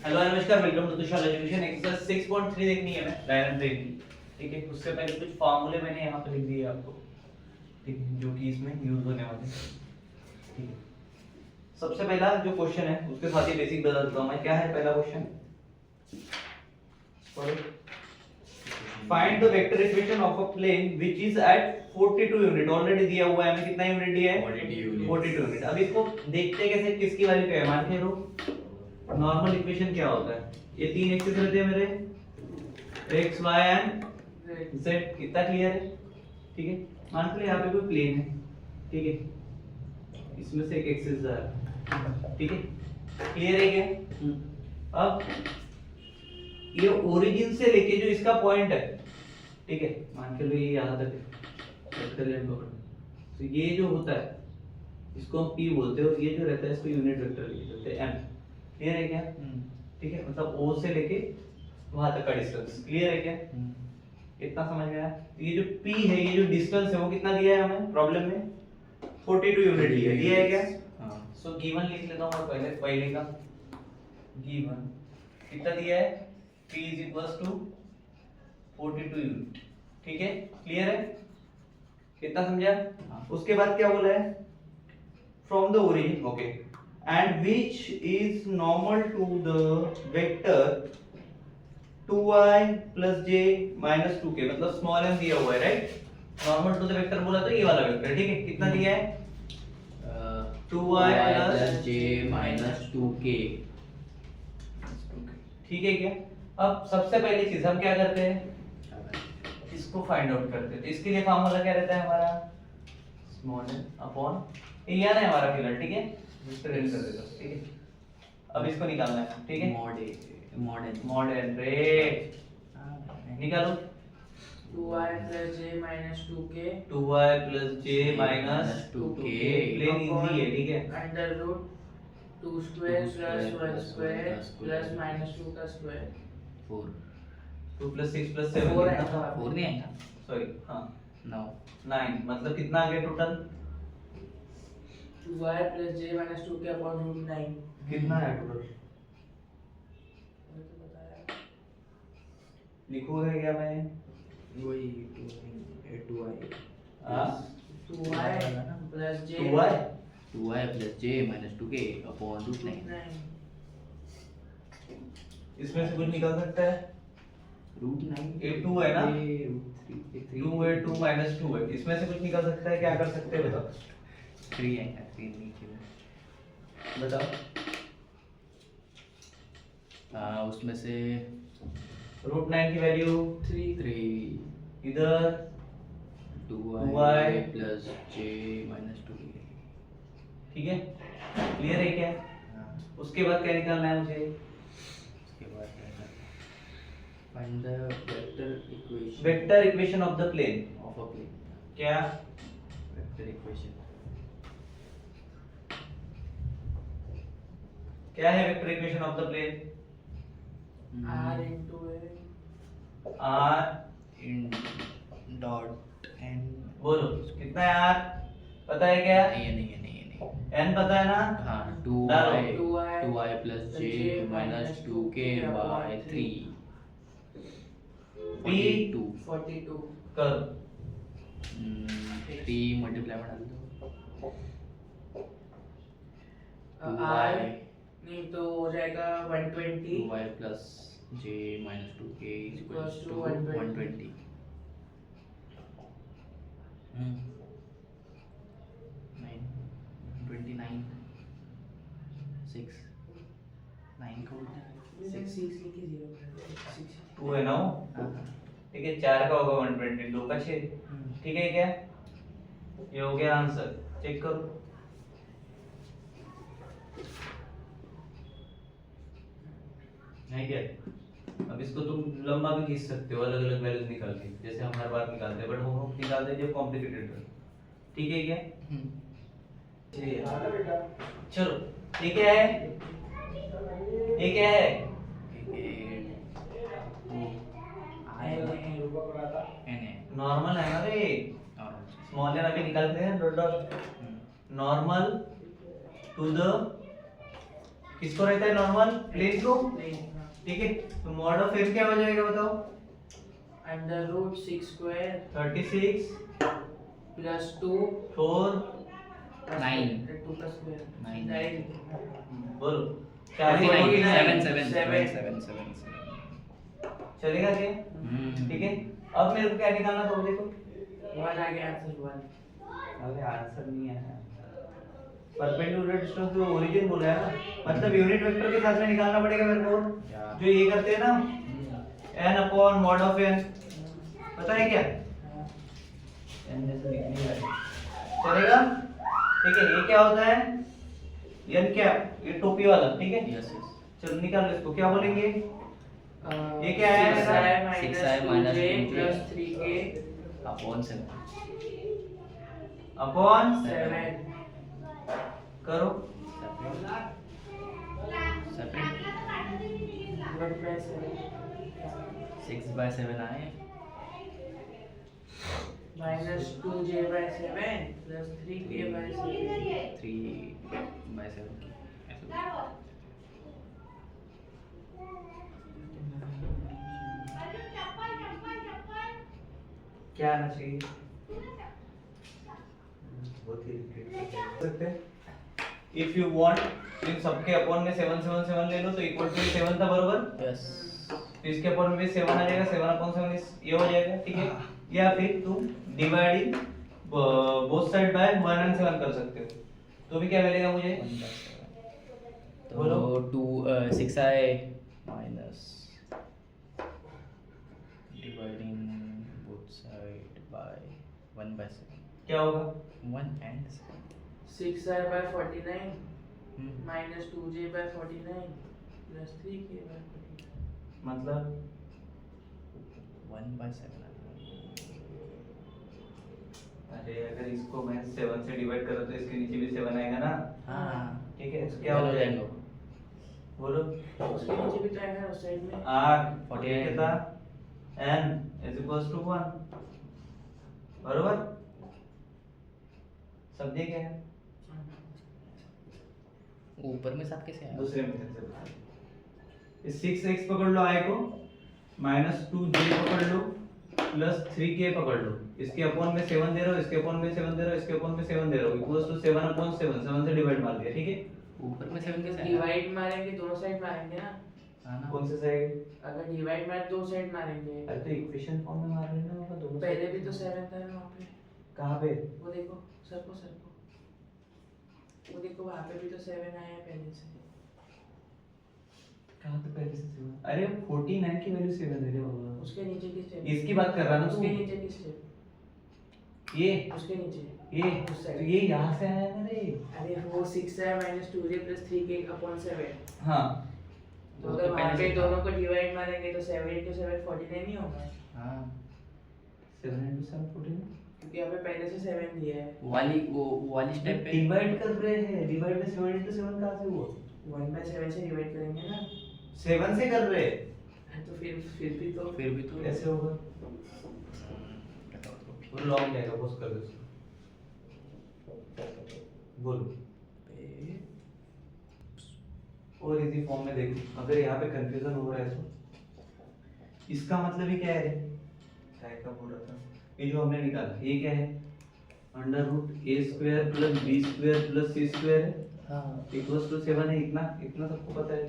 Hello नमस्कार, welcome to Tushar education. Exercise 6.3 देखनी है मैं डायनामिक ब्रेक की। ठीक है, उससे पहले कुछ फार्मूले मैंने यहाँ पे लिख दिए आपको, ठीक है, जो कि इसमें यूज होने वाले हैं। ठीक है, सबसे पहला जो क्वेश्चन है उसके साथ ही बेसिक बता देता हूँ मैं। क्या है पहला question? Find the vector equation of a plane which is at 42 unit. Already दिया हुआ है, हमें कितना यूनिट दिया है? 42 यूनिट। अब इसको देखते हैं कैसे, किसकी वैल्यू क्या है। मान के लो नॉर्मल इक्वेशन क्या होता है, ये तीन एक्सिस रहते हैं मेरे, एक्स वाई एंड जेड। कितना क्लियर है? ठीक है, मान लो यहाँ पे कोई प्लेन है, ठीक है, इसमें से एक एक्सिस जा रहा है, ठीक है, क्लियर है क्या? अब ये ओरिजिन से लेके जो इसका पॉइंट है, ठीक है, मान के लो ये यहाँ तक है, तो ये जो होता है इसको हम P बोलते हैं, और ये जो रहता है इसको यूनिट वेक्टर लिखते हैं M। क्लियर है क्या? ठीक है, मतलब O से लेके वहां तक का डिस्टेंस। क्लियर है क्या? इतना समझ में आया? तो ये जो P है, ये जो डिस्टेंस है वो कितना दिया है हमें प्रॉब्लम में? 42 यूनिट दिया है क्या? हां। सो गिवन लिख लेता हूं मैं पहले का गिवन कितना दिया है? P is equals to 42 unit. ठीक है, क्लियर है? कितना समझा? उसके बाद क्या बोला है? From the origin, okay, and which is normal to the vector 2i plus j minus 2k, मतलब स्मॉल m दिया हुआ है, right? Normal to the vector बोला तो ये वाला वेक्टर, ठीक है, कितना दिया है? 2i plus j minus 2k। ठीक है क्या? अब सबसे पहली चीज हम क्या करते हैं, इसको फाइंड आउट करते हैं। तो इसके लिए फार्मूला क्या रहता है हमारा? स्मॉल m अपॉन ये है हमारा फिलहाल, ठीक है, दूसरे रेंज कर देता हूं, ठीक है। अब इसको निकालना है, ठीक है, मॉड n रे निकालो। 2i plus j minus 2k 2i plus j minus 2k plane easy है, ठीक है, under root 2 square plus 1 square plus minus 2 का square 4 2 plus 6 plus 7 4 कितना था? 4 नहीं आएगा, सॉरी, हाँ 9 9, मतलब कितना आ गया total? 2i plus j minus 2k upon root 9 कितना है टोटल? लिखोगे क्या मैं? वही 2i हां 2i plus j 2i 2i plus j minus 2k upon root 9 इसमें से कुछ निकाल सकता है? root 9 ये 2 है ना? root 3 2 है, 2 minus 2 है, इसमें से कुछ निकाल सकता है? क्या कर सकते हैं बताओ? 3 आएगा, 3 नीचे बताओ। उसमें से रूट 9 की वैल्यू 3 इधर 2i plus j minus 2k। ठीक है, क्लियर है क्या? उसके बाद क्या निकालना है मुझे? उसके बाद find the vector equation of the plane of a plane। क्या? वेक्टर इक्वेशन क्या है vector equation of the plane? r into a r in dot n। बोलो कितना है r? पता है क्या? नहीं n पता है ना? हाँ, डालो। 2i plus j minus 2k by 3 p 42 कर 3 multiply में डाल दो। r नहीं तो हो जाएगा 120 2i plus j minus 2k equals to 120। 29 6 9 का उल्टा 6 लिखी 0 2 है ना वो? ठीक है, 4 का होगा 120, 2 का 6, ठीक है क्या? ये हो गया आंसर, चेक करो। नहीं क्या? अब इसको तुम लंबा भी खींच सकते हो, अलग अलग वैल्यूज निकाल के, जैसे हम हर बार निकालते हैं, बट हम निकालते हैं जब कॉम्प्लिकेटेड है, ठीक है क्या? चलो, ये क्या है? ये क्या है? नॉर्मल है ना रे, स्मॉल एन अभी निकालते हैं, dot dot normal to the किसको रहता है नॉर्मल प्लेन को, प्लेन ठीक है। तो मॉड ऑफ m क्या हो जाएगा बताओ, अंडर रूट 6 स्क्वायर 36 प्लस 2 4 9 2 का स्क्वायर 9 बोलो Forty nine. 7 चलेगा क्या, ठीक है। अब मेरे को क्या निकालना था देखो, 1 आ गया आंसर 1। अरे आंसर नहीं आया, परपेंडिकुलर डिस्टेंस जो ओरिजिन बोला है ना, मतलब यूनिट वेक्टर के साथ में निकालना पड़ेगा मेरे को, जो ये करते हैं ना n upon mod of n, पता है क्या n जैसे लिखने लगे चलेगा, ठीक है। ये क्या होता है n क्या, ये टोपी वाला, ठीक है। यस यस चलो निकालो इसको, क्या बोलेंगे, ये क्या है 6i minus 2j plus 3k upon 7 upon 7 करो, सेपरेट 1 by 7 6/7 आए minus 2j by 7 plus 3k by 7 3/7 ऐसे क्या आना चाहिए, बहुत ही सकते हैं। इफ यू वांट इन सबके अपॉन में 7 7 7 ले लो तो इक्वल टू 7 था बरोबर, यस तो इसके अपॉन में भी 7 आ जाएगा, 7 अपॉन 7 ये हो जाएगा, ठीक है। या फिर तुम dividing both side by 1 and 7 कर सकते हो, तो भी क्या मिलेगा मुझे, तो 6i minus dividing both side by 1/7 क्या होगा 1 and 7 6i by 49 minus 2j by 49 plus 3k by 49 मतलब 1/7 अरे अगर इसको मैं 7 से डिवाइड करूं तो इसके नीचे भी 7 आएगा ना, हाँ ठीक है। क्या हो जाएगा बोलो, उसके नीचे भी तो आएगा उस साइड में r 48 कितना n is equals to 1 बरोबर, समझे क्या है, ऊपर में साथ कैसे आया दूसरे मेथड से बता, इस 6x पकड़ लो i को, माइनस 2j पकड़ लो प्लस 3k पकड़ लो, इसके अपॉन में 7 दे रहा हूं, इसके अपॉन में 7 दे रहा हूं, इसके अपॉन में 7 दे रहा हूं, इक्वल्स टू 7 अपॉन 7 7 से डिवाइड मार दिया, ठीक है। ऊपर में 7 कैसे आया डिवाइड मारेंगे दोनों साइड मारेंगे ना, हाँ ना कौन से साइड, अगर डिवाइड मारे दो साइड मारेंगे, अरे तो इक्वेशन फॉर्म में मार लेना होगा दोनों पहले side। भी तो 7 था वहां पे, कहां पे, वो देखो सर को वो देखो वहां पे भी तो 7 आया है पहले से, कहां पे पहले से 7, अरे 49 की वैल्यू 7 है रे बाबा, उसके नीचे की स्टेप, इसकी बात कर रहा ना उसके तू, नीचे की स्टेप, ये उसके नीचे ये उस तो side। ये यहां से आया ना रे, अरे वो 6i minus 2j plus 3k upon 7, हां तो अगर वहां पे दोनों को डिवाइड मारेंगे तो 7 into 7 49 नहीं होगा, हाँ 7 into 7 14, क्योंकि यहाँ पे पहले से 7 दिया है, वो वाली स्टेप पे डिवाइड कर रहे हैं, डिवाइड में 7 into 7 कहां से हुआ, 1 by 7 से डिवाइड करेंगे ना, 7 से कर रहे हैं, तो फिर भी तो कैसे होगा, वो लॉन्ग जाएगा, पोस्ट कर दो बोलो, और इजी फॉर्म में देखो, अगर यहाँ पे कंफ्यूजन हो रहा है तो इसका मतलब ही क्या है, क्या का बोल रहा था, ये जो हमने निकाला ये क्या है, under root a square plus b square plus c square है, हाँ इक्वल्स टू 7 है, इतना इतना सबको पता है,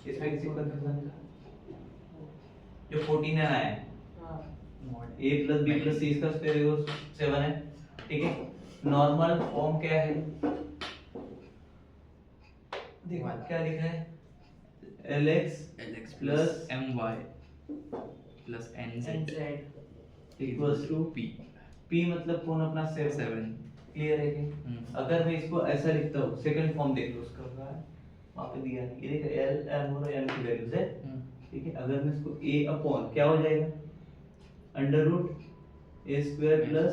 इसमें किसी को कंफ्यूजन है, जो 14 आया है हाँ a plus b plus c इसका स्क्वायर इक्वल्स 7 है, ठीक है। नॉर्मल फॉर्म क्या है, देखो क्या लिखा है, lx plus my plus nz NZ equals to p p मतलब कौन अपना 7, 7 क्लियर है कि अगर मैं इसको ऐसा लिखता हूँ, सेकंड फॉर्म देख लो उसका, वहां पे दिया है ये देखो l m और n की वैल्यूज है, ठीक है। अगर मैं इसको a अपॉन क्या हो जाएगा, under root a square plus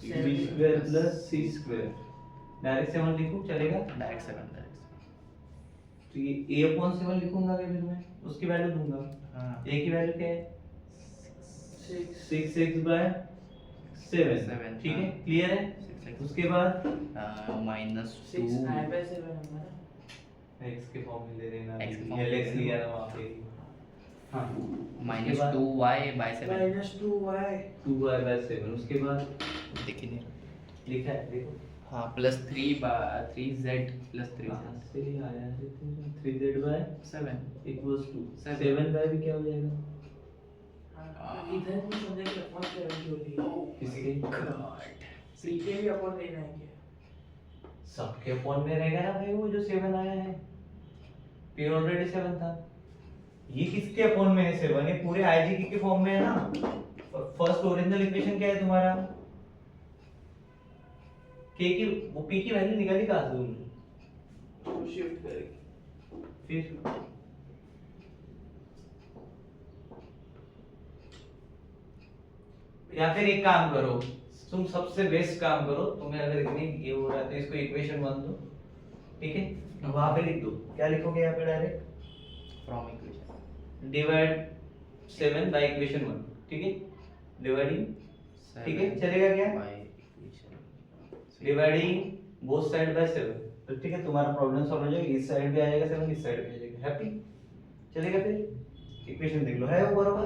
b square plus c square, direct 7 लिखूं चलेगा, डायरेक्ट 7 डायरेक्ट तो ये a अपॉन 7 लिखूंगा क्या फिर मैं, उसकी वैल्यू दूंगा, हाँ a की वैल्यू क्या है 6 6x बाय 7, Seven, ठीक है, हाँ। क्लियर है। 6x उसके बाद minus 2 6 I by 7 हमारा x के फॉर्म में ले लेना, X के form में lx ले लिया लेना। ना वहाँ पे। हाँ माइनस 2y/7 -2y 2y/7, उसके बाद दिख ही नहीं रहा। लिखा है देखो, हाँ प्लस 3z प्लस 3z कहाँ से आया है 3z/7 7 टू Seven। 7 का भी क्या हो जाएगा इधर भी समझे कि अपॉन 7 क्यों लिया किसके, सीटे भी अपॉन लेना है क्या? सबके अपॉन में रहेगा ना भाई, वो जो 7 आया है पे ऑलरेडी 7 था, ये किसके अपॉन में है 7, ये पूरे आईजीके के फॉर्म में है ना। फर्स्ट ओरिजिनल इक्वेशन क्या है तुम्हारा, k की वो p की वैल्यू निकाली कहां से तुमने, तो शिफ्ट करेंगे फिर या फिर एक काम करो, तुम सबसे बेस्ट काम करो, तुम्हें अगर इतनी ये हो रहा है तो इसको इक्वेशन 1 दो, ठीक है, वहां पे लिख दो, क्या लिखोगे यहाँ पे direct from equation divide 7 by equation 1, ठीक है, डिवाइडिंग, ठीक है, चलेगा क्या, by equation dividing both side by 7, तो ठीक है, तुम्हारा प्रॉब्लम सॉल्व हो जाएगा, इस साइड भी आ जाएगा 7, इस साइड भी आ जाएगा, हैप्पी, चलेगा। फिर इक्वेशन देख लो, है वो बराबर,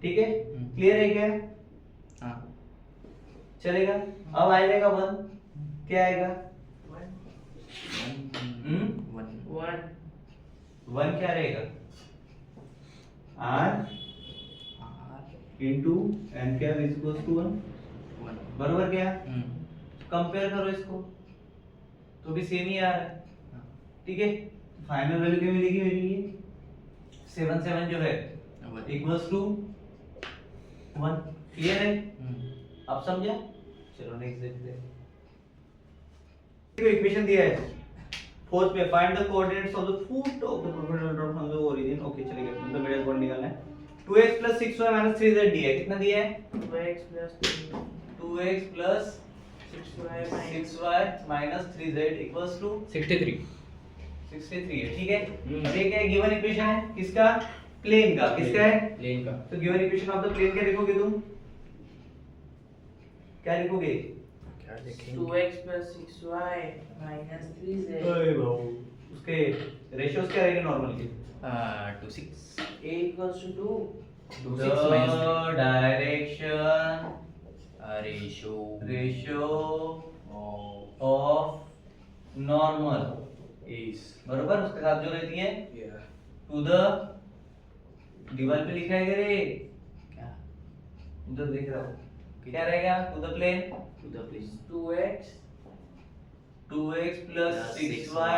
ठीक है, क्लियर है क्या, हाँ चलेगा। अब आ जाएगा 1, क्या आएगा 1 1 क्या रहेगा r into n cap is equals to 1, बराबर क्या, कंपेयर करो इसको तो भी सेम ही आ रहा है, ठीक है, फाइनल वैल्यू क्या मिलेगी मेरी, ये 7 7 जो है इक्वल्स टू 1, क्लियर है, अब समझा, चलो नेक्स्ट देखते हैं। इक्वेशन दिया है फोर्थ पे, find the coordinates of the foot of the proportional drop from the origin, okay चलेगा, मतलब मिडिल पॉइंट निकालना है, 2x + 6y - 3z दिया है, कितना दिया है 2x + 2x + 6y 6y - 3z equals to 63 63 है, ठीक है। अब ये क्या है, गिवन इक्वेशन है किसका, प्लेन का, किसका है, प्लेन का तो given equation of the plane क्या लिखोगे तुम, क्या लिखोगे, क्या देखेंगे 2x + 6y - 3z ओए बाबू, उसके रेशियोस क्या रहेंगे नॉर्मल के, 2 6 a = 2 2 the 6 minus 3 direction ratio of normal is बरोबर, उसके साथ जो रहती है yeah टू द, दीवार पे लिखा है रे, क्या उधर देख रहा हूँ, क्या रहेगा, to the plane to the place 2x 2x + 6y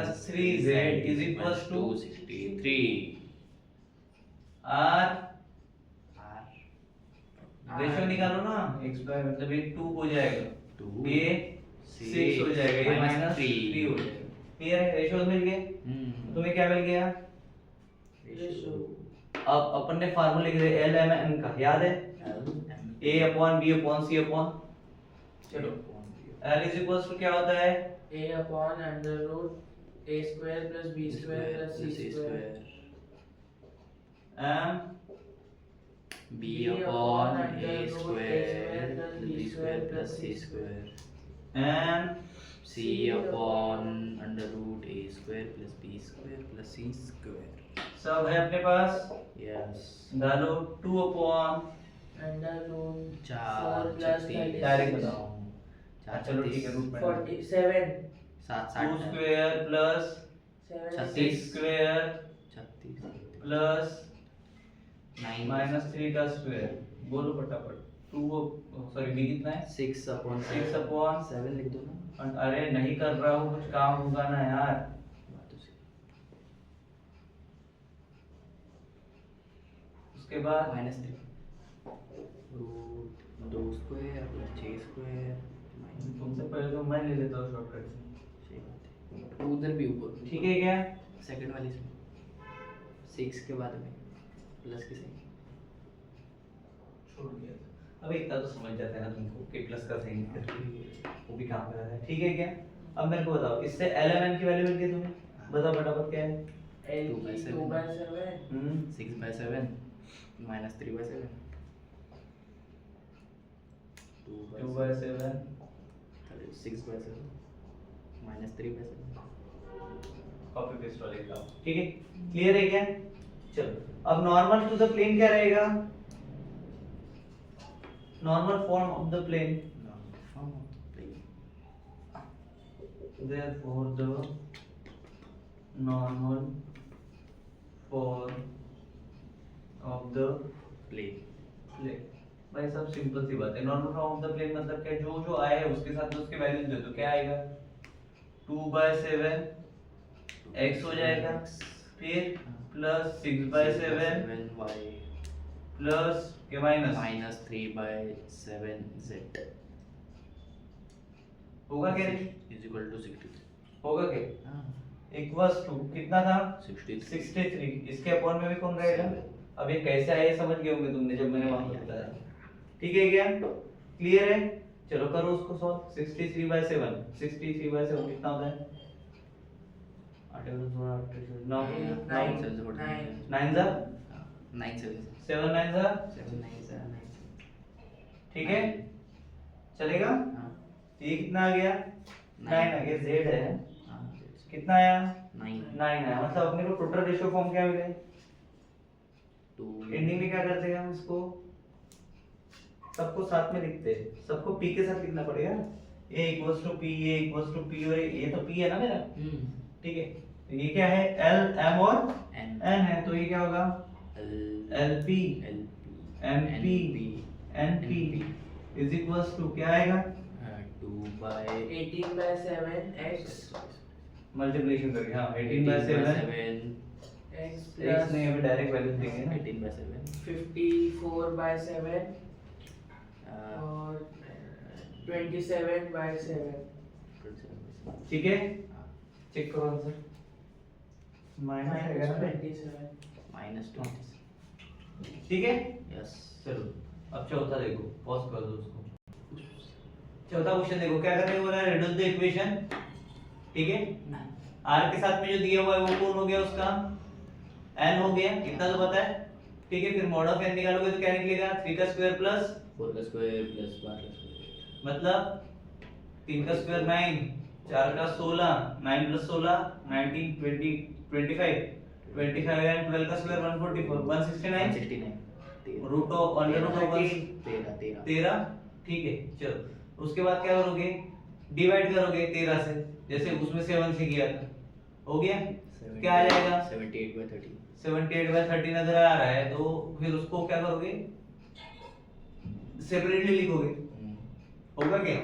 - 3z is equals to 63 r, r ratio निकालो ना, x y मतलब ये 2 हो जाएगा, 2 ये 6 हो जाएगा, ये -3 हो जाएगा, क्लियर है, रेशियो मिल गए, तुम्हें क्या मिल गया, रेशियो अब अपन ने फार्मूला लिख दिया L M N का, याद है, A/B/C/, चलो L इज इक्वल्स टू क्या होता है, a/√a² + b² + c² M b/a² b² + c² and c/√a² + b² + c². सब है अपने पास, Yes. डालो 2/, √4 + डायरेक्ट 36 बताओ, चलो ठीक है, रूट में 47 7 2 स्क्वायर प्लस 6 स्क्वायर 36 प्लस 9 -3 का स्क्वायर, बोलो फटाफट, 2 सॉरी बी कितना है 6/7 लिख दो ना, अरे नहीं कर रहा हूँ, कुछ काम होगा ना यार, बात तो सही. उसके बाद -3 √2² + 6² तुमसे पहले तो मैं ले लेता हूँ शॉर्टकट से, सही बात है, उधर भी ऊपर ठीक है क्या, सेकंड वाली से 6 के बाद में प्लस के साइन छोड़ दिया था, अब इतना तो समझ जाता है ना तुमको कि प्लस का साइन वो भी काम कर रहा है, ठीक है क्या। अब मेरे को बताओ, इससे L M N की वैल्यू मिल गई तुम्हें, बताओ फटाफट क्या है, L की 2/7 6/7 -3/7 2/7 6/7 -3/7 कॉपी पेस्ट वाले का, ठीक है, क्लियर है क्या? चलो अब नॉर्मल टू द प्लेन क्या रहेगा? Normal form of the plane, therefore the normal form of the plane भाई सब सिंपल सी बात है। Normal form of the plane मतलब क्या, जो जो आया है उसके साथ उसके वैल्यूज दे दो, क्या आएगा? 2/7 x हो जाएगा, फिर प्लस 6/7 y प्लस के माइनस 3/7 z होगा क्या? Is equal to 63। होगा क्या? इक्वल्स टू कितना था? 63। इसके अपॉन में भी कौन रहेगा? अब ये कैसे आया समझ गए होंगे तुमने जब मैंने वहां पर बताया, ठीक है क्या? क्लियर है? चलो करो उसको सॉल्व। 63/7 कितना होता है? 8 9 9 जा 7 9 जा, ठीक है, चलेगा? ये कितना आ गया? 9 आ गया। z है कितना आया? 9 आया। मतलब अपने को टोटल रेशियो फॉर्म क्या मिले? एंडिंग में क्या करते हैं हम इसको? सबको साथ में लिखते हैं, सबको p के साथ लिखना पड़ेगा। a equals to p, a equals to p, और ये तो p है ना मेरा, ठीक है। तो ये क्या है? l m और n है, तो ये क्या होगा? lp mp np is equals to क्या आएगा? 18/7 x मल्टीप्लिकेशन करके, हाँ 18/7 x x प्लस नहीं, अभी डायरेक्ट वैल्यू देंगे ना। 18/7 54/7 और 27/7। ठीक है, चेक करो आंसर। माइनस आएगा ना? 27। -20। ठीक है, यस। चलो अब चौथा देखो, पॉज कर दो उसको। चौथा क्वेश्चन देखो, क्या करने को बोला है? रिड्यूस द इक्वेशन, ठीक है। r के साथ में जो दिया हुआ है वो कौन हो गया? उसका n हो गया, इतना तो पता है, ठीक है। फिर मॉड ऑफ n निकालोगे तो क्या निकलेगा? 3 का स्क्वायर प्लस 4 का स्क्वायर प्लस 12 का स्क्वायर, मतलब 3 का स्क्वायर 9, 4 का 16, 9 प्लस 16 19 20 25 25 एंड 12 का square 144 169 root of under root of 13, ठीक है। चलो उसके बाद क्या करोगे? डिवाइड करोगे 13 से, जैसे उसमें 7 से किया था, हो गया। क्या आ जाएगा? 78/30। 78/30 नजर आ रहा है, तो फिर उसको क्या करोगे? सेपरेटली लिखोगे, होगा क्या?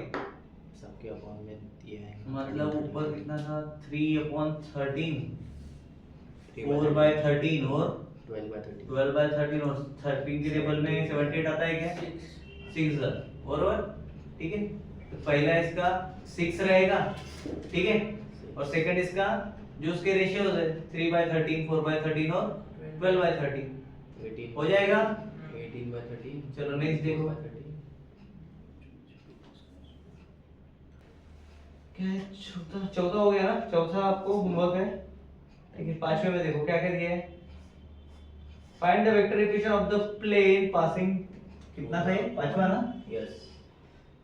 सबके अपॉन में दिया है, मतलब ऊपर कितना था? 3/13 4/13 और 12/13 और 13 के टेबल में 78 आता है क्या? 6 बरोबर, ठीक है। तो पहला इसका 6 रहेगा, ठीक है, और सेकंड इसका जो उसके रेशियोज है 3/13 4/13 और 12/13 हो जाएगा। 18/13। चलो नेक्स्ट देखो, क्या है? चौथा हो गया ना? चौथा आपको होमवर्क है, ठीक है। पांचवें में देखो क्या क्या दिया है? Find the vector equation of the plane passing, कितना था ये? पांचवा ना? Yes.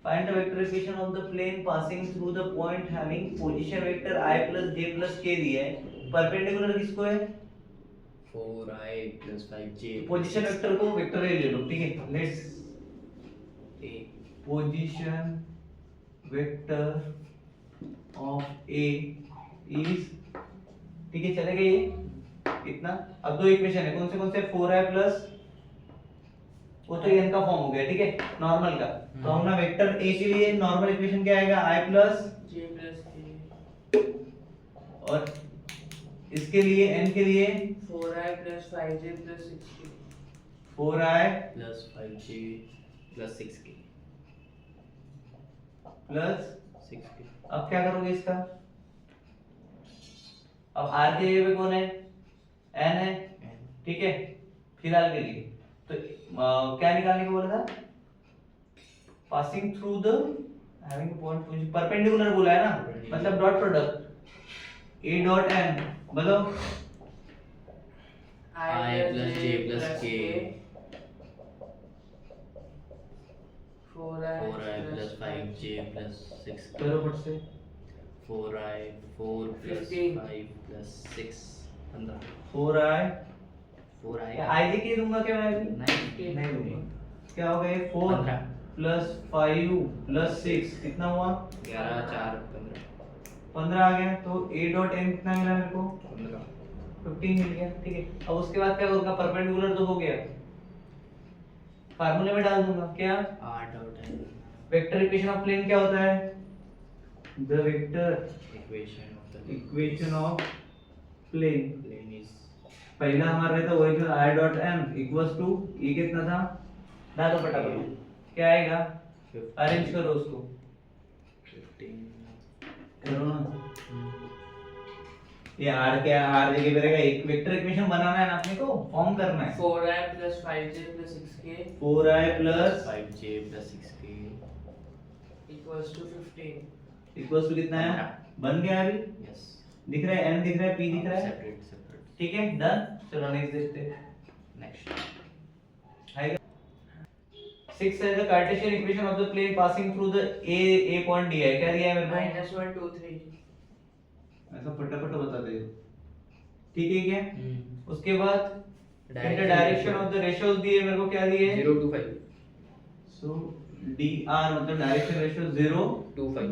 Find the vector equation of the plane passing through the point having position vector i plus j plus k दिया है। परपेंडिकुलर किसको है? 4i + 5j। पोजीशन वेक्टर को वेक्टर ए ले लो, ठीक है। Let's a position vector of A is, ठीक है, चलेगा ये इतना। अब दो इक्वेशन है, कौन से? 4i प्लस, वो तो n का फॉर्म हो गया, ठीक है, नॉर्मल का। तो हम ना वेक्टर a के लिए नॉर्मल इक्वेशन क्या आएगा? i plus j plus k और इसके लिए n के लिए 4i प्लस 5j plus 6k 4i + 5j + 6k plus 6k। अब क्या करोगे इसका? अब r के जगह पे कौन है? n है, ठीक है, फिलहाल के लिए। तो क्या निकालने को बोला था? Passing through the having point position, perpendicular बोला है ना, मतलब dot product a dot n, बोलो I + j + k 4i 4i + 5j + 6k। करो फट से। 4i 4 plus 15. 5 plus 6 15 4i 4i आई लिख दूंगा क्या मैं अभी? नहीं नहीं दूंगा। क्या हो गया 4 15 प्लस 5 प्लस 6 कितना हुआ? 11 4 15 15 आ गया। तो a डॉट n कितना मिला मेरे को? 15 15 मिल गया। ठीक है, अब उसके बाद क्या करूंगा? परपेंडिकुलर तो हो गया, फार्मूले में डाल दूंगा। क्या 8 आउट है वेक्टर इक्वेशन ऑफ प्लेन क्या होता है? The vector equation of the equation of plane. Plane is पहला हमारा रहता original i dot m equals to ये कितना था? डालो फटाफट, क्या आएगा? अरेंज करो उसको, 15 करो ना। ये r क्या r जगह पे रहेगा। एक वेक्टर इक्वेशन बनाना है ना अपने को, फॉर्म करना है। 4i plus 5j plus 6k 4i प्लस 5j plus 6k equals to 15. Equals to कितना है? बन गया अभी, yes दिख रहा है n दिख रहा है p दिख रहा है। separate ठीक है, डन। चलो नेक्स्ट देखते हैं। next आएगा 6 है the cartesian equation of the plane passing through the a point दिया है। क्या दिया है मेरे को? -1 2 3. ऐसा फटाफट बता दे। ठीक है क्या? उसके बाद Direction direction of the ratios दिए मेरे को। क्या दिए? 0 to 5 सो dr मतलब डायरेक्शन रेशियो 0 to 5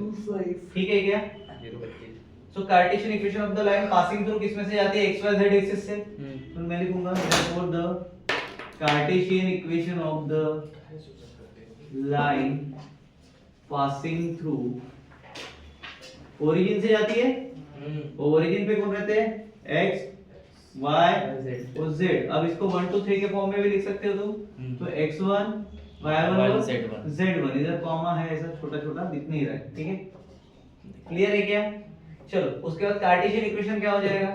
ठीक है क्या? 0 25 so cartesian equation of the line passing through किस में से जाती है? xy z एक्सिस से। तो मैं लिखूंगा therefore the Cartesian equation of the line passing through origin से जाती है। ओरिजिन पे कौन रहते हैं? x y और z। अब इसको 1 2 3 के फॉर्म में भी लिख सकते हो तुम। तो x1 y1 और z1 इधर कॉमा है, ऐसा छोटा छोटा दिख नहीं रहा है। ठीक है, क्लियर है क्या? चलो उसके बाद कार्टेशियन इक्वेशन क्या हो जाएगा?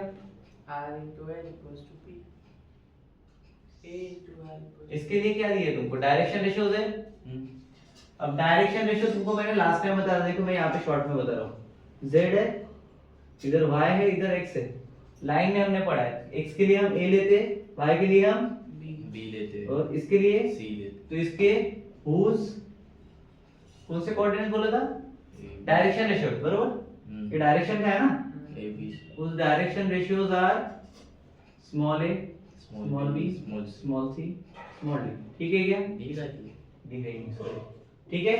r into l equals to p. a into r equals इसके लिए क्या दिए तुमको? डायरेक्शन रेशियोज है। अब डायरेक्शन रेशियो तुमको मैंने लास्ट टाइम बताया था, देखो मैं यहाँ पे शॉर्ट में बता रहा हूँ। z है, इधर y है, इधर x है। लाइन में हमने पढ़ा है x के लिए हम a लेते, y के लिए हम b लेते और इसके लिए c लेते तो इसके whose कौन से कोऑर्डिनेट बोला था? डायरेक्शन रेशियो, बरोबर। ये डायरेक्शन का है ना? a b उस direction ratios are small a small b small c small d। ठीक है क्या? ठीक है जी दिख रही है, सॉरी। ठीक है,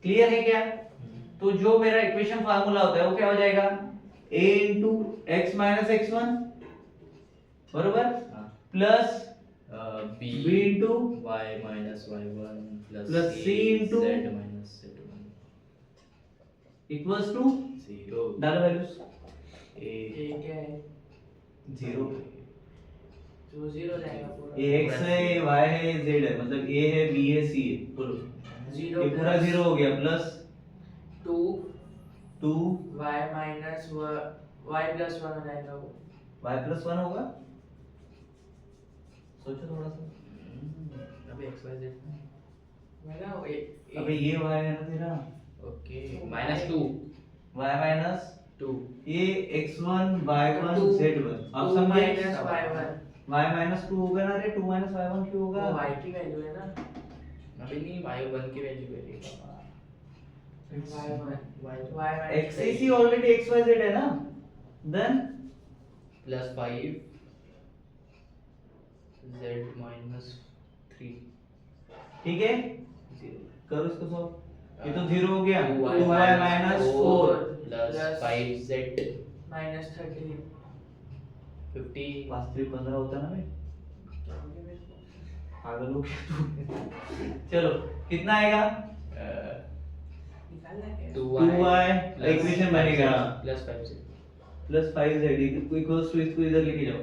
क्लियर है क्या? तो जो मेरा इक्वेशन फार्मूला होता है वो क्या हो जाएगा? a into x minus x1 बरोबर plus b b into y minus y1 plus c into z minus z1 equals to 0 डालो वैल्यूज। a a क्या है? 0 तो 0 जाएगा पूरा. ये x है, ये y है, ये z है, मतलब a है, b है, c है। बोलो 0 ये पूरा 0 हो गया plus 2 2 y minus y plus 1 हो जाएगा वो. y plus 1 होगा। सोचो थोड़ा सा। अबे x y z मेरा अबे ये y है ना तेरा, ओके -2 y minus 2 ये x1 y1 2 z1 आप 2 समझे? minus y1 y minus 2 होगा ना रे, 2 minus y1 क्यों वो होगा? y की वैल्यू है ना. अबे नहीं y1 की वैल्यू है y1 y x is already x y z है ना, then +5 z -3 ठीक है, 0 करो इसको सॉल्व। ये तो 0 हो गया, 2y 2y minus 4 plus 5z minus 13 50 वास्तविक 15 होता ना भाई, क्या हो गया मेरे को? पागल हो गया तू। चलो कितना आएगा? निकालना है क्या? 2y इक्वेशन बनेगा +5z plus 5z equals to, इसको इधर लेके जाओ,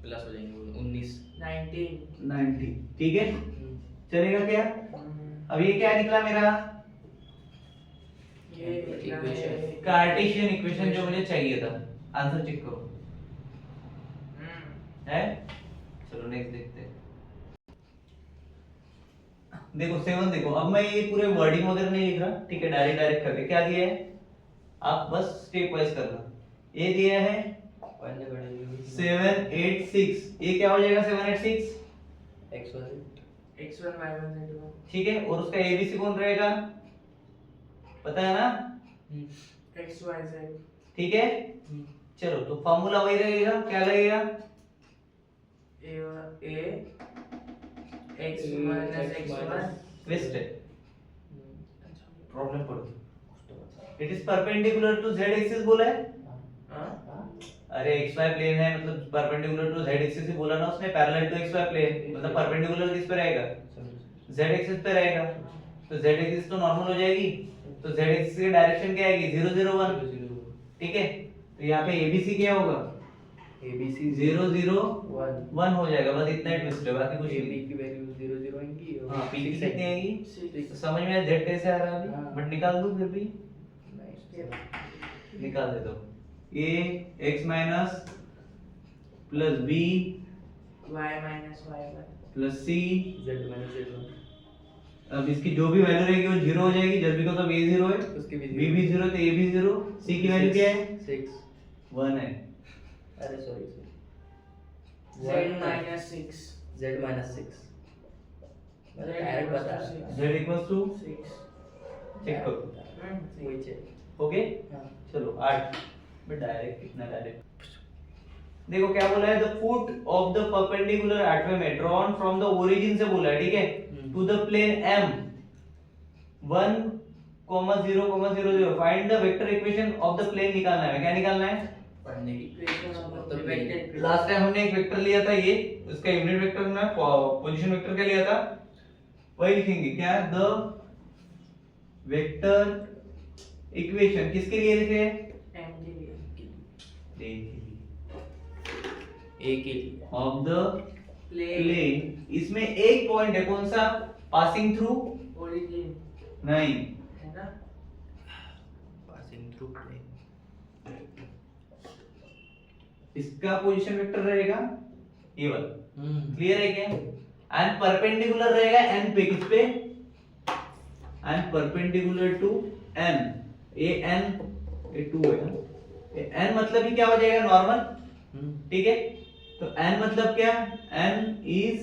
प्लस हो जाएंगे 19 19 90। ठीक है, चलेगा क्या? हम्म, अब ये क्या निकला मेरा? ये निकला है Equation. कार्टेशियन इक्वेशन जो मुझे चाहिए था। आंसर चेक करो, है? चलो नेक्स्ट देखते हैं। देखो 7 देखो, अब मैं ये पूरे वर्डिंग वगैरह नहीं लिख रहा, ठीक है, डायरेक्ट करके क्या दिया है आप बस स्टेप वाइज करना। ये दिया है 7 8 6, ये क्या हो जाएगा 7 8 6? x1 y1 z1 ठीक है, और उसका एबीसी कौन रहेगा पता है ना? X y z. ठीक है, चलो तो फॉर्मूला वही रहेगा, क्या लगेगा? A x minus x one. Twist है, प्रॉब्लम पड़ गई। It is perpendicular to z axis बोला है। अरे एक्स वाई प्लेन है मतलब परपेंडिकुलर टू जेड एक्सिस ही बोला ना उसने, parallel to x y plane मतलब परपेंडिकुलर किस पे रहेगा? जेड एक्सिस पे रहेगा। तो जेड एक्सिस तो नॉर्मल हो जाएगी, तो जेड एक्सिस की डायरेक्शन क्या आएगी? 0 0 1। ठीक है, तो यहाँ पे एबीसी क्या होगा? ABC 0 0 1 1 हो जाएगा, बस इतना ही ट्विस्ट है, बाकी कुछ AB नहीं। की वैल्यू 0 0 आएंगी और हाँ, पी की कितनी आएगी? Six। तो समझ में आया जेड कैसे आ रहा है अभी, हाँ। बट निकाल दूं फिर भी, नाइस। निकाल दे दो। a x minus plus b y minus y one. Plus c, Z minus Z1 अब इसकी जो भी वैल्यू रहेगी वो 0 हो जाएगी, जस्ट बिकॉज़ ऑफ a 0 है, उसकी भी b भी 0 तो a भी 0, c की वैल्यू क्या है? 6 1 है। अरे sorry z minus six. Z minus 6 Z direct equals बता to six। z equals to six. Check करो, वही चेक। ओके हाँ चलो 8, बट डायरेक्ट कितना डायरेक्ट देखो क्या बोला है, the foot of the perpendicular atom है ड्रॉन फ्रॉम द ओरिजिन से बोला है, ठीक है, to the plane m 1 0 0 0 find the vector equation of the plane निकालना है। क्या निकालना है? पढ़ने की इक्वेशन ऑफ द मतलब वेक्टर। लास्ट टाइम हमने एक वेक्टर लिया था, ये उसका यूनिट वेक्टर ना पोजीशन वेक्टर क्या लिया था, वही लिखेंगे। क्या? द वेक्टर इक्वेशन किसके लिए लिखे हैं? एम के लिए। A के लिए ऑफ द प्लेन प्लेन, इसमें एक पॉइंट है, कौन सा? पासिंग थ्रू ओरिजिन नहीं, है ना। पासिंग थ्रू प्लेन इसका पोजीशन वेक्टर रहेगा ये वाला, क्लियर है क्या? एंड परपेंडिकुलर रहेगा n पे, किस पे? एंड परपेंडिकुलर टू n, ये n ये 2 है ना, ये n मतलब ही क्या हो जाएगा? नॉर्मल, ठीक है, तो n मतलब क्या? n इज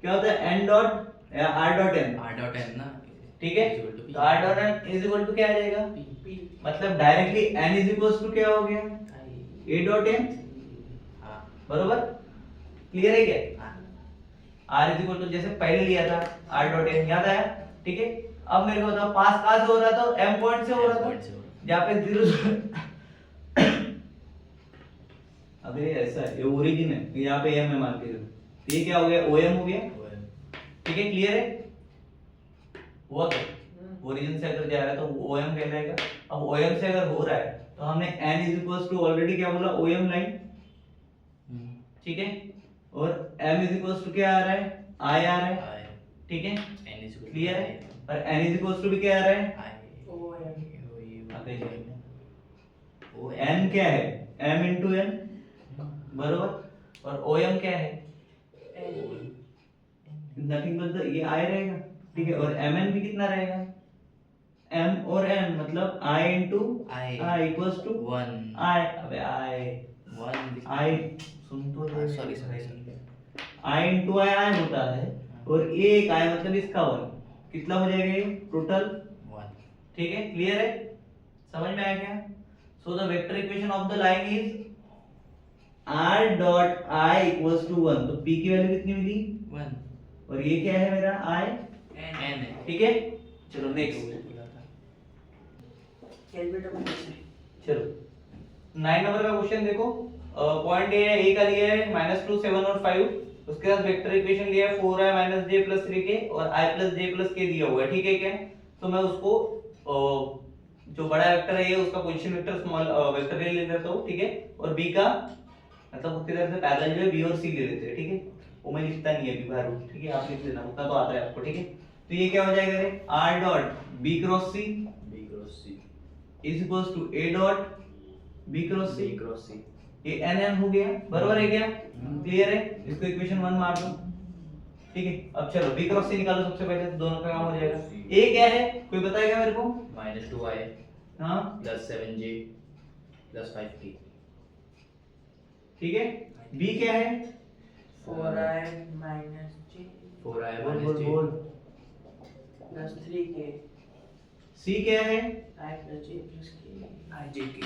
क्या होता है? n डॉट या r dot n, R dot n ना, ठीक है, तो r dot n is equal to क्या आ जाएगा? पी मतलब directly n is equal to क्या हो गया? a डॉट n, हाँ बरोबर, क्लियर है क्या? हाँ r इज इक्वल टू जैसे पहले लिया था r डॉट n, याद आया? ठीक है, अब मेरे को बताओ पास कहां से हो रहा था? m पॉइंट से हो रहा था, जहां पे 0 अबे ऐसा है, ये ओरिजिन है, यहाँ पे m है मान के चलो, ये क्या हो गया? OM हो गया, ठीक है, क्लियर है? हुआ क्या? ओरिजिन से अगर जा रहा है तो OM कहलाएगा। अब OM से अगर हो रहा है तो हमने n is equals to already क्या बोला? OM लाइन, ठीक है, और m इज इक्वल्स टू क्या आ रहा है? I आ रहा है, ठीक है, क्लियर है, और n इज इक्वल्स टू भी क्या आ रहा है? O M. n क्या है? m इंटू n, बरोबर, और OM क्या है? नथिंग बट ये I रहेगा, ठीक है, और mn भी कितना रहेगा? m और n मतलब I into I equals to 1 I, अबे I सुन तो ले, सॉरी I इंटू I होता है, और ये एक I मतलब इसका 1, कितना हो जाएगा ये टोटल? 1 ठीक है, क्लियर है, समझ में आया क्या? So the vector equation of the line is r dot I equals to 1, तो p की वैल्यू कितनी मिली? 1 और ये क्या है मेरा I, n है ठीक है, चलो नेक्स्ट, कैलकुलेटर में कैसे? चलो 9 नंबर का क्वेश्चन देखो, पॉइंट ये है, a का लिया है -2 7 और 5, उसके साथ वेक्टर इक्वेशन लिया है 4i - j + 3k और i + j + k दिया हुआ है, ठीक है क्या? तो मैं उसको जो बड़ा वेक्टर है ये उसका पोजीशन वेक्टर स्मॉल वेक्टर ले लेता हूं, ठीक है, और b का मतलब उसके तरफ से पैरेलल जो है b और c ले लेते हैं, ठीक है, वो मैं लिखता नहीं है अभी बाहर, ठीक है, आप लिख लेना, उतना तो आता है आपको, ठीक है, तो ये क्या हो जाएगा रे? r dot b cross c is equals to a dot b cross c, ये n हो गया, बराबर है क्या? क्लियर है, इसको इक्वेशन 1 मार दो, ठीक है, अब चलो b क्रॉस c निकालो सबसे पहले, तो दोनों का काम हो जाएगा। a क्या है, कोई बताएगा मेरे को? -2i हाँ + 7j + 5k ठीक है, b क्या है? 4i minus j 4i बोल बोल - j बोल, plus 3k सी क्या है? I plus J plus K. आई जे के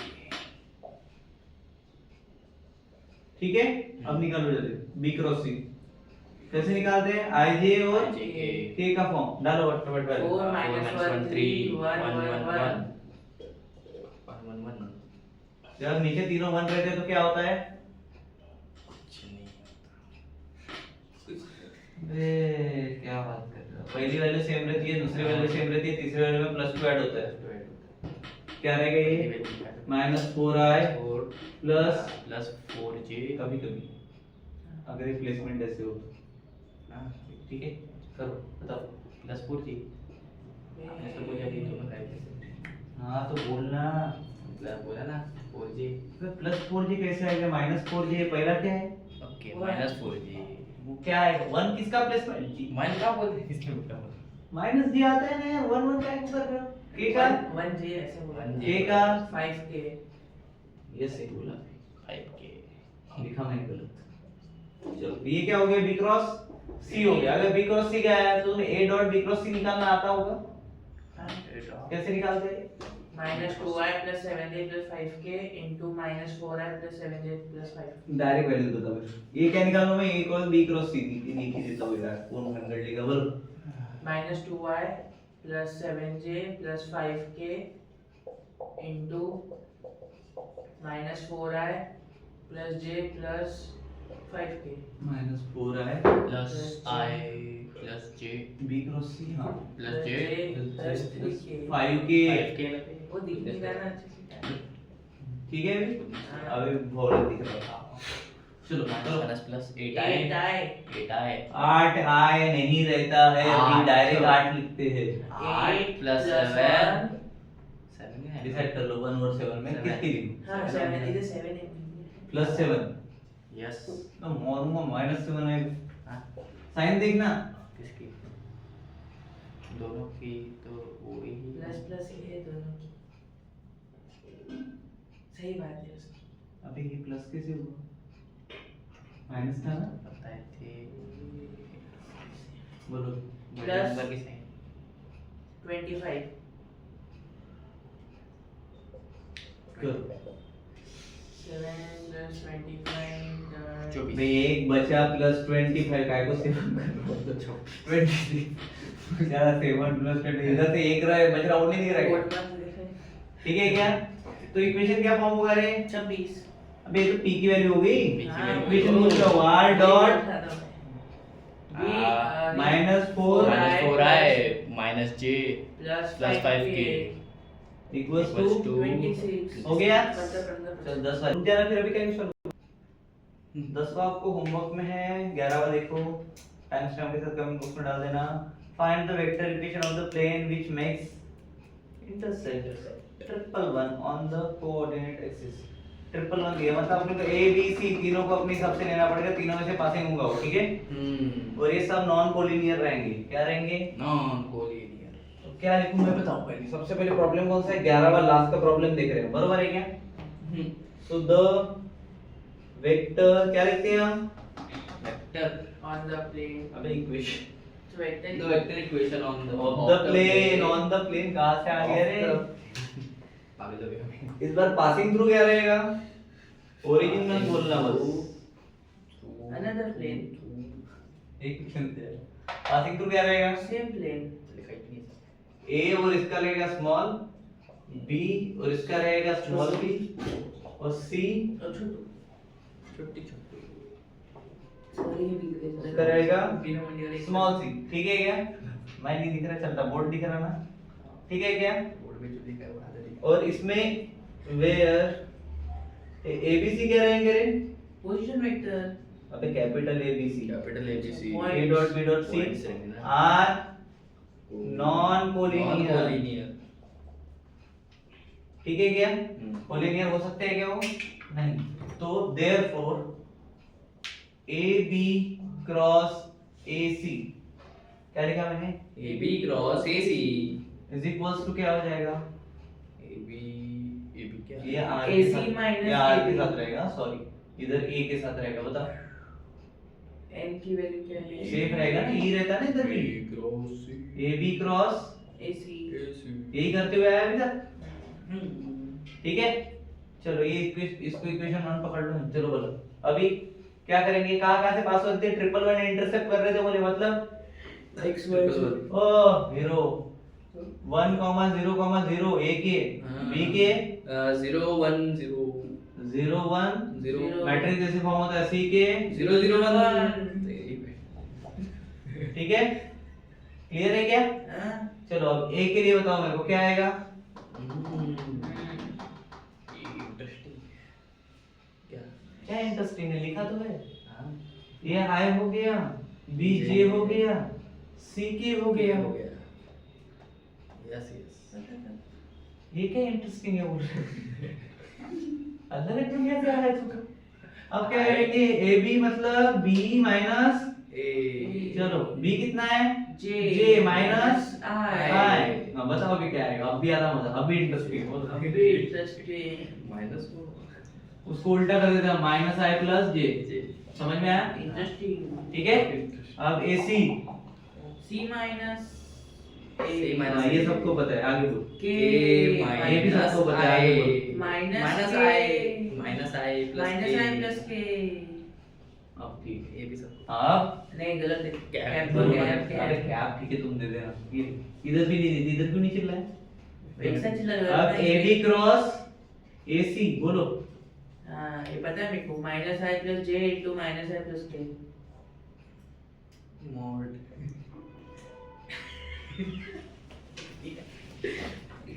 ठीक है, अब निकालो जल्दी बी क्रॉस सी। कैसे निकालते हैं? आई जे और आई जे के के का फॉर्म डालो फटाफट पहले। 4 minus 1 3 1 1 1. 1 जब नीचे तीनों 1 रहते हैं तो क्या होता है? अरे क्या बात कर रहे हो, पहली वैल्यू सेम रहती है, दूसरी वैल्यू सेम रहती है, तीसरी वैल्यू में +2 ऐड होता है। क्या रहेगा ये? -4i प्लस प्लस 4j कभी कभी अगर रिप्लेसमेंट ऐसे हो तो। ठीक है, करो बताओ। प्लस 4j मैंने तो बोला कि दोनों टाइप हाँ तो बोलना। प्लस बोला ना 4j +4j कैसे आएगा? -4j पहला क्या है? ओके माइनस 4j वो क्या है? 1 किसका प्लेसमेंट? जी मान का बोलते हैं इसके ऊपर -j आता है ना, 1 1 का कर रहे हो? k का 1 J ऐसे बोला. 1J k का 5 K. ये सही बोला, 5k लिखा मैंने गलत। चलो ये क्या हो गया? b क्रॉस c हो गया। अगर b क्रॉस c का है तो तुम्हें a dot b cross c निकालना आता होगा। कैसे निकालते हैं? -2i plus 7j plus 5k into -4i plus 7j plus 5k. Direct value बताओ मेरे। ये क्या निकालूं मैं? a cross b cross c लिख ही देता हूं यार, कौन मेथड लेगा बोलो। -2i plus 7j plus 5k into -4i plus j plus 5k. -4i plus i plus j b cross c हां plus j plus 3k. 5k 5k लगे वो दिख नहीं रहा ना अच्छे से. ठीक है अभी बहुत दिख रहा है। चलो करो। Plus plus 8i 8i 8i 8 i नहीं रहता है, अभी डायरेक्ट 8 लिखते हैं। 8 प्लस 7 7 है डिसाइड कर लो 1 और 7 में कितनी लिखूं? हाँ 7 इधर 7 है. +7 यस तो मारूंगा -7 है। हां साइन देखना किसकी दोनों की तो वो ही प्लस प्लस ये है दोनों की. सही बात है उसकी. अबे ये प्लस कैसे हुआ? माइनस था ना? पता है थे बोलो प्लस नंबर किसे 25. करो। 7 plus 25 24 बे एक बचा +25 काय को 7 कर दो 23 ज्यादा 7 +20 इधर से एक रहा है, बच रहा वो नहीं दिख रहा है। बोर्ड में देखा है. ठीक है क्या? तो इक्वेशन क्या फॉर्म होगा रे? 26. अबे ये तो p की वैल्यू हो गई। P की हाँ, value इक्वेशन पूछ रहा हूं r dot -4i minus j plus plus 5k equals equals to to 26. हो गया? 15. चल 10 रुक जाना फिर अभी क्या सॉल्व 10वां आपको होमवर्क में है। 11वां देखो टाइम स्टैम्प के साथ कमेंट बॉक्स में डाल देना। Find the vector equation of the plane which makes intersect 1 on the coordinate axis. 1 ये मतलब अपने को a b c तीनों को अपने हिसाब से लेना पड़ेगा, तीनों में से पासिंग होगा वो, ठीक है। और ये सब नॉन कोलिनियर रहेंगे। क्या रहेंगे? नॉन कोलिनियर तो क्या लिखूं मैं बताऊं पहले। सबसे पहले प्रॉब्लम कौन सा है? 11वां लास्ट का प्रॉब्लम देख रहे हो, बरोबर है क्या? सो द वेक्टर क्या लिखते हैं हम? Vector On the plane. अबे इक्वेशन So vector the vector equation on the of the plane on the plane कहां से आ गया रे? पागल हो गया इस बार पासिंग थ्रू क्या रहेगा? ओरिजिन में बोलना बस। another plane. एक क्वेश्चन से पासिंग थ्रू क्या रहेगा? Same plane. लिखा ही नहीं a और इसका रहेगा स्मॉल b और इसका रहेगा स्मॉल b और c छोटी छोटी Sorry ये भी दिख इसका रहेगा बिना मंडी वाले. Small c। ठीक है क्या? मैं नहीं दिख रहा, चलता बोर्ड दिख रहा ना? ठीक है क्या? बोर्ड में जो लिखा है वो आधा लिखा और इसमें वेयर ए बी सी क्या रहेंगे रे? Position vector. अबे capital A B C capital ABC A dot B dot C are non collinear. ठीक है क्या? कोलिनियर हो सकते हैं क्या वो? नहीं। तो therefore a B cross a c क्या लिखा मैंने? AB cross AC is equals to क्या हो जाएगा? AB क्या ये आर AC के साथ minus ये आर के AB साथ रहेगा, सॉरी इधर ए के साथ रहेगा। बताओ n की वैल्यू क्या है? सेम रहेगा ना, ई रहता है ना इधर भी। Cross A B cross AC यही करते हुए आया अभी तक, ठीक है। चलो ये इसको इक्वेशन 1 पकड़ लो। चलो बोलो अभी क्या करेंगे, कहाँ से पास होते थे, ट्रिपल वन इंटरसेप्ट कर रहे थे बोले, मतलब X Y Z ओ हीरो 1,0,0 A के B के 0 1 0 0 1 0 मैट्रिक्स जैसे फॉर्म होता है C के 0 0 1। ठीक है, क्लियर है क्या? चलो अब A के लिए बताओ मेरे को क्या आएगा। इंटरेस्टिंग। क्या इंटरेस्टिंग है, लिखा तो है। ये I हो गया, B J हो गया, C K हो गया। Yes yes. ये क्या इंटरेस्टिंग है बोल रहे अल्लाह ने क्यों किया है तुमको। अब क्या करेंगे, ए बी मतलब B माइनस ए। चलो B कितना है, J माइनस I I। अब बताओ अभी क्या आएगा, अब भी आधा मजा, अभी इंटरेस्टिंग बोल। Interesting माइनस उसको उल्टा कर देते हैं, माइनस I प्लस J। समझ में आया? Interesting ठीक है। अब AC C minus C A minus ये सबको पता है, आगे बोल। K ये भी सबको पता है, आगे बोल। minus minus I plus minus I plus K अब ठीक है, ये भी सब। अब नहीं गलत है Cap कैप बोल गया, अरे क्या ठीक है, तुम दे देना। ये इधर भी नहीं देती, इधर क्यों नहीं चिल्ला है? एक सच लग रहा अब AB क्रॉस AC बोलो। हाँ ये पता है मेरे को minus I plus J into minus I plus K mode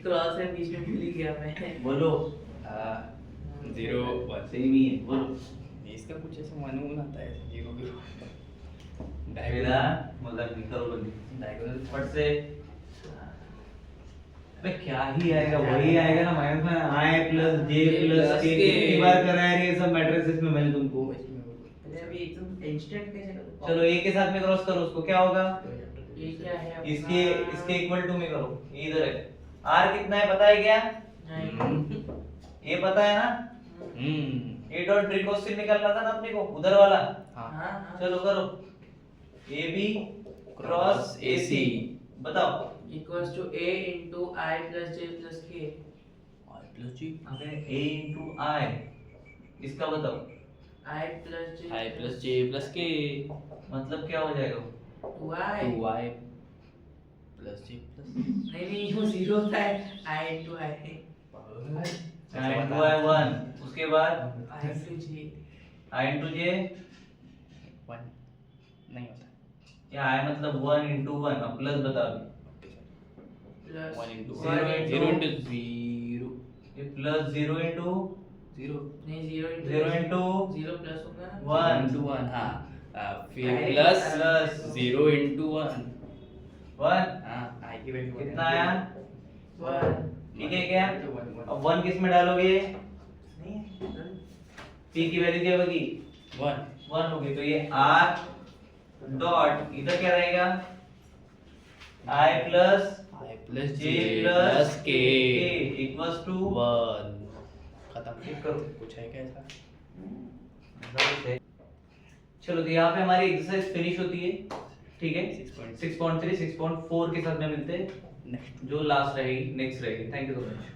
cross है बीच में भूल ही गया मैं बोलो 0 1। सेम ही है, बोलो। इसका कुछ ऐसा मालूम आता है 0 0 मेरा मतलब नहीं करो बंदी डायगोनल फट से। अबे क्या ही आएगा, वही आएगा ना, माइनस में I plus J plus K। कितनी बार कराया है ये सब मैट्रिसेस में मैंने तुमको। अरे अभी एकदम इंस्टेंट कैसे करूं चलो A के साथ में क्रॉस करो, उसको क्या होगा, ये क्या है अपना? इसके इक्वल टू में करो, ये इधर है। R कितना है पता है क्या, नहीं ये पता है ना, ए डॉट ट्रिकोसिन निकालना था ना अपने को, उधर वाला। हाँ चलो करो, AB क्रॉस AC बताओ। equals to A into I plus J plus K I plus जी अबे A into I इसका बताओ, I plus J I plus J plus के मतलब क्या हो जाएगा, 2I 2i प्लस जे प्लस नहीं वो जीरो होता है I into I I into I 1, उसके बाद I into J I into J 1 नहीं होता या I मतलब 1 into 1। अब प्लस बता अभी, plus 1 into 0 0 into 0 ये प्लस 0 into 0 नहीं 0 into 0 into 0 plus होगा ना 1 into 1 हाँ फिर Direct प्लस प्लस 0 into 1 1 हाँ आई की वैल्यू कितना आया, 1 ठीक है क्या। अब 1 किस में डालोगे, नहीं है P की वैल्यू क्या होगी 1 होगी, तो ये R डॉट इधर क्या रहेगा, I plus I plus J J plus plus K के इक्वल्स टू 1 खत्म ठीक करो। कुछ है क्या ऐसा चलो तो यहाँ पे हमारी एक्सरसाइज फिनिश होती है, ठीक है। 6.3 6.3 6.4 के साथ में मिलते हैं, नेक्स्ट जो लास्ट रहेगी नेक्स्ट रहेगी। Thank you so much.